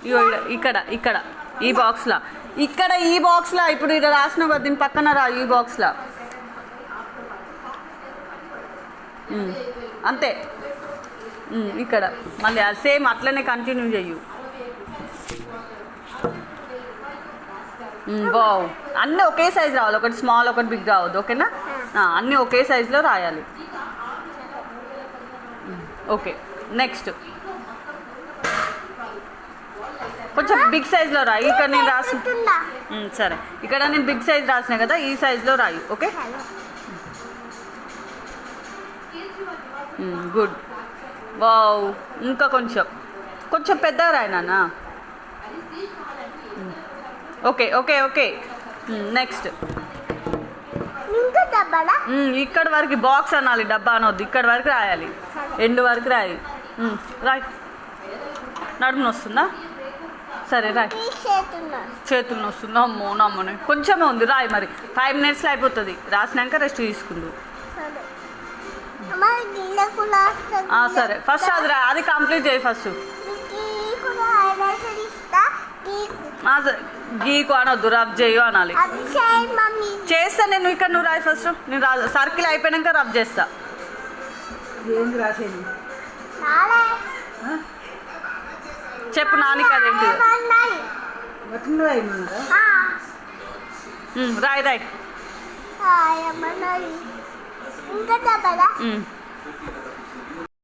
ఇగో ఇక్కడ ఇక్కడ ఈ బాక్స్లో ఇక్కడ ఈ బాక్స్లో ఇప్పుడు ఇక్కడ రాసిన దీని పక్కన రా ఈ బాక్స్లో అంతే. ఇక్కడ మళ్ళీ సేమ్ అట్లనే కంటిన్యూ చెయ్యు. బావ్ అన్నీ ఒకే సైజు రావాలి, ఒకటి స్మాల్ ఒకటి బిగ్ రావద్దు, ఓకేనా? అన్నీ ఒకే సైజులో రాయాలి. ఓకే, నెక్స్ట్ కొంచెం బిగ్ సైజులో రాయి. ఇక్కడ నేను రాసిన సరే, ఇక్కడ నేను బిగ్ సైజ్ రాసిన కదా, ఈ సైజులో రాయి. Okay, good. వావ్, ఇంకా కొంచెం కొంచెం పెద్దగా రాయి నాన్న. ఓకే ఓకే ఓకే, నెక్స్ట్ ఇక్కడ వరకు బాక్స్ అనాలి, డబ్బా అనవద్దు. ఇక్కడ వరకు రాయాలి, ఎండు వరకు రాయి. రాయ్. నడుము వస్తుందా? సరే రాయ్. చేతులు వస్తుందా? అమ్మో నమ్మని కొంచెమే ఉంది, రాయి. మరి 5 minutesలో అయిపోతుంది. రాసినాక రెస్ట్ తీసుకుందు. సరే, ఫస్ట్ అది అది కంప్లీట్ చేయి. ఫస్ట్ గీకు అనొద్దు, రబ్ చేయు అనాలి. చేస్తా నేను. ఇక్కడ నువ్వు రాయి ఫస్ట్. నేను సర్కిల్ అయిపోయాక రబ్ చేస్తా. చెప్పు నానికి అదేంటి. రాయి రాయి.